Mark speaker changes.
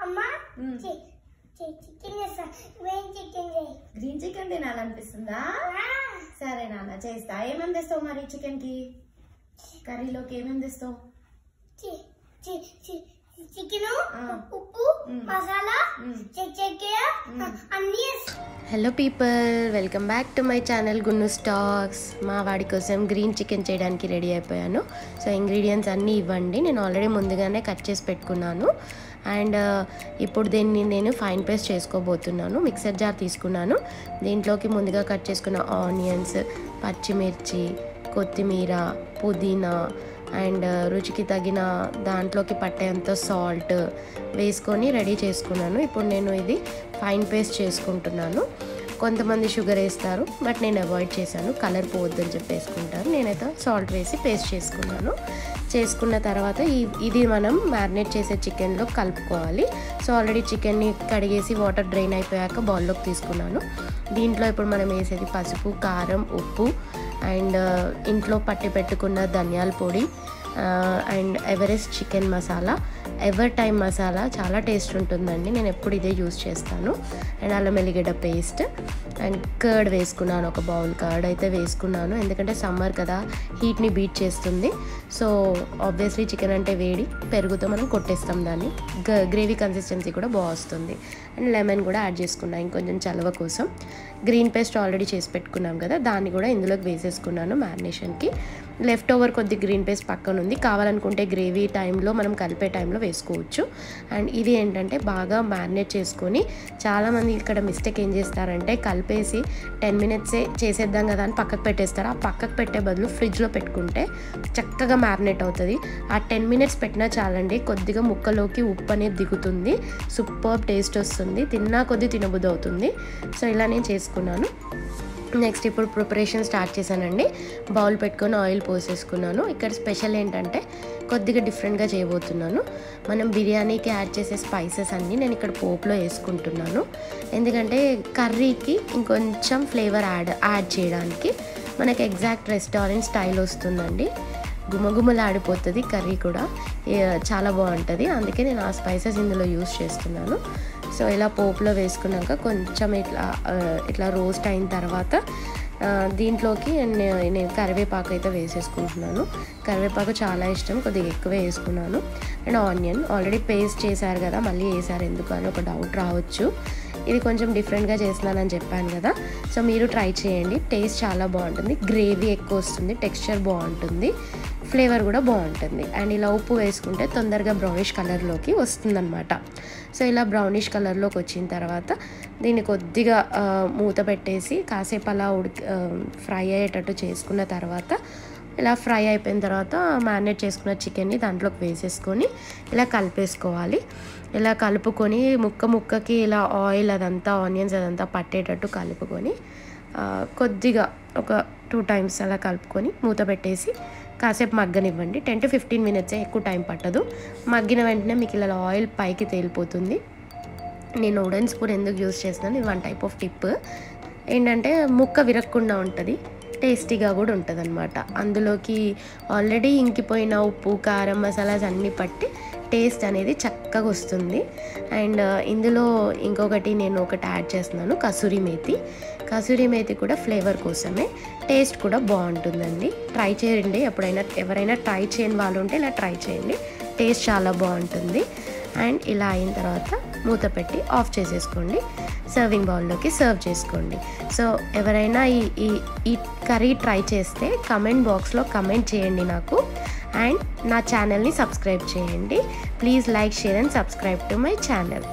Speaker 1: అమ్మా చికెన్ చేస్తా. Green chicken తినాలనిపిస్తుందా? సరే నాన్న చేస్తా. ఏమేమి తెస్తావు మరి చికెన్ కి? కర్రీలోకి ఏమేమి తెస్తావు? చికెన్, ఉప్పు, మసాలా, చక్కెర అన్నీ. Hello people, welcome back to my channel గున్ను stocks. మా వాడి కోసం గ్రీన్ చికెన్ చేయడానికి రెడీ అయిపోయాను. సో ఇంగ్రీడియంట్స్ అన్నీ ఇవ్వండి. నేను ఆల్రెడీ ముందుగానే కట్ చేసి పెట్టుకున్నాను. అండ్ ఇప్పుడు దీన్ని నేను ఫైన్ పేస్ట్ చేసుకోబోతున్నాను. మిక్సర్ జార్ తీసుకున్నాను. దీంట్లోకి ముందుగా కట్ చేసుకున్న ఆనియన్స్, పచ్చిమిర్చి, కొత్తిమీర, పుదీనా అండ్ రుచికి తగిన దాంట్లోకి పట్టేంత సాల్ట్ వేసుకొని రెడీ చేసుకున్నాను. ఇప్పుడు నేను ఇది ఫైన్ పేస్ట్ చేసుకుంటున్నాను. కొంతమంది షుగర్ వేస్తారు, బట్ నేను అవాయిడ్ చేశాను. కలర్ పోవద్దని చెప్పి వేసుకుంటారు. నేనైతే సాల్ట్ వేసి పేస్ట్ చేసుకున్నాను. చేసుకున్న తర్వాత ఇది మనం మ్యారినేట్ చేసే చికెన్లో కలుపుకోవాలి. సో ఆల్రెడీ చికెన్ని కడిగేసి వాటర్ డ్రైన్ అయిపోయాక బౌల్లోకి తీసుకున్నాను. దీంట్లో ఇప్పుడు మనం వేసేది పసుపు, కారం, ఉప్పు అండ్ ఇంట్లో పట్టి పెట్టుకున్న ధనియాల పొడి and Everest chicken masala, ever time masala చాలా టేస్ట్ ఉంటుందండి. నేను ఎప్పుడు ఇదే యూజ్ చేస్తాను. అండ్ అల్లం వెల్లిగడ్డ పేస్ట్ అండ్ కర్డ్ వేసుకున్నాను. ఒక బౌల్ కర్డ్ అయితే వేసుకున్నాను, ఎందుకంటే సమ్మర్ కదా, హీట్ని బీట్ చేస్తుంది. సో ఆబ్వియస్లీ చికెన్ అంటే వేడి, పెరుగుతో మనం కొట్టేస్తాం దాన్ని. గ్రేవీ కన్సిస్టెన్సీ కూడా బాగా వస్తుంది. అండ్ లెమన్ కూడా యాడ్ చేసుకున్నాను ఇంకొంచెం చలవ కోసం. గ్రీన్ పేస్ట్ ఆల్రెడీ చేసి పెట్టుకున్నాం కదా, దాన్ని కూడా ఇందులోకి వేసేసుకున్నాను మ్యారినేషన్కి. లెఫ్ట్ ఓవర్ కొద్ది గ్రీన్ పేస్ట్ పక్కన ఉంది, కావాలనుకుంటే గ్రేవీ టైంలో మనం కలిపే టైంలో వేసుకోవచ్చు. అండ్ ఇది ఏంటంటే బాగా మ్యారినేట్ చేసుకొని, చాలామంది ఇక్కడ మిస్టేక్ ఏం చేస్తారంటే కలిపేసి 10 minutes చేసేద్దాం కదా అని పక్కకు పెట్టేస్తారు. ఆ పక్కకు పెట్టే బదులు ఫ్రిడ్జ్లో పెట్టుకుంటే చక్కగా మ్యారినేట్ అవుతుంది. ఆ 10 minutes పెట్టినా చాలండి, కొద్దిగా ముక్కలోకి ఉప్పు అనేది దిగుతుంది, సూపర్ టేస్ట్ వస్తుంది, తిన్నా కొద్ది తినబుద్ధి అవుతుంది. సో ఇలా నేను చేసుకున్నాను. నెక్స్ట్ ఇప్పుడు ప్రిపరేషన్ స్టార్ట్ చేశానండి. బౌల్ పెట్టుకొని ఆయిల్ పోసేసుకున్నాను. ఇక్కడ స్పెషల్ ఏంటంటే కొద్దిగా డిఫరెంట్గా చేయబోతున్నాను. మనం బిర్యానీకి యాడ్ చేసే స్పైసెస్ అన్నీ నేను ఇక్కడ పోపులో వేసుకుంటున్నాను. ఎందుకంటే కర్రీకి ఇంకొంచెం ఫ్లేవర్ యాడ్ చేయడానికి మనకి ఎగ్జాక్ట్ రెస్టారెంట్ స్టైల్ వస్తుందండి. గుమగుమలాడిపోతుంది కర్రీ కూడా, చాలా బాగుంటుంది. అందుకే నేను ఆ స్పైసెస్ ఇందులో యూస్ చేస్తున్నాను. సో ఇలా పోపులో వేసుకున్నాక కొంచెం ఇట్లా రోస్ట్ అయిన తర్వాత దీంట్లోకి నేను కరివేపాకు అయితే వేసేసుకుంటున్నాను. కరివేపాకు చాలా ఇష్టం, కొద్దిగా ఎక్కువే వేసుకున్నాను. అండ్ ఆనియన్ ఆల్రెడీ పేస్ట్ చేశారు కదా, మళ్ళీ వేసారు ఎందుకు అని ఒక డౌట్ రావచ్చు. ఇది కొంచెం డిఫరెంట్గా చేస్తున్నానని చెప్పాను కదా, సో మీరు ట్రై చేయండి. టేస్ట్ చాలా బాగుంటుంది, గ్రేవీ ఎక్కువ వస్తుంది, టెక్స్చర్ బాగుంటుంది, ఫ్లేవర్ కూడా బాగుంటుంది. అండ్ ఇలా ఉప్పు వేసుకుంటే తొందరగా బ్రౌనిష్ కలర్లోకి వస్తుందన్నమాట. సో ఇలా బ్రౌనిష్ కలర్లోకి వచ్చిన తర్వాత దీన్ని కొద్దిగా మూత పెట్టేసి కాసేపు అలా ఫ్రై అయ్యేటట్టు చేసుకున్న తర్వాత, ఇలా ఫ్రై అయిపోయిన తర్వాత మ్యారినేట్ చేసుకున్న చికెన్ని దాంట్లోకి వేసేసుకొని ఇలా కలిపేసుకోవాలి. ఇలా కలుపుకొని ముక్కకి ఇలా ఆయిల్ అదంతా, ఆనియన్స్ అదంతా పట్టేటట్టు కలుపుకొని కొద్దిగా ఒక 2 times అలా కలుపుకొని మూత పెట్టేసి కాసేపు మగ్గనివ్వండి. 10 to 15 minutes, ఎక్కువ టైం పట్టదు. మగ్గిన వెంటనే మీకు ఇలా ఆయిల్ పైకి తేలిపోతుంది. నేను వుడెన్ స్పూన్ ఎందుకు యూజ్ చేస్తున్నాను, ఇది 1 type of టిప్ ఏంటంటే ముక్క విరగకుండా ఉంటుంది, టేస్టీగా కూడా ఉంటుంది అనమాట. అందులోకి ఆల్రెడీ ఇంకిపోయిన ఉప్పు, కారం, మసాలాస్ అన్నీ పట్టి టేస్ట్ అనేది చక్కగా వస్తుంది. అండ్ ఇందులో ఇంకొకటి నేను యాడ్ చేస్తున్నాను, కసూరి మేతి. కసూరి మేతి కూడా ఫ్లేవర్ కోసమే, టేస్ట్ కూడా బాగుంటుందండి. ట్రై చేయండి, ఎవరైనా ట్రై చేయని వాళ్ళు ఉంటే ఇలా ట్రై చేయండి, టేస్ట్ చాలా బాగుంటుంది. అండ్ ఇలా అయిన తర్వాత మూత పెట్టి ఆఫ్ చేసేసుకోండి, సర్వింగ్ బౌల్లోకి సర్వ్ చేసుకోండి. సో ఎవరైనా ఈ కర్రీ ట్రై చేస్తే కమెంట్ బాక్స్లో కమెంట్ చేయండి నాకు. అండ్ నా ఛానల్ని సబ్స్క్రైబ్ చేయండి. Please like, share and subscribe to my channel.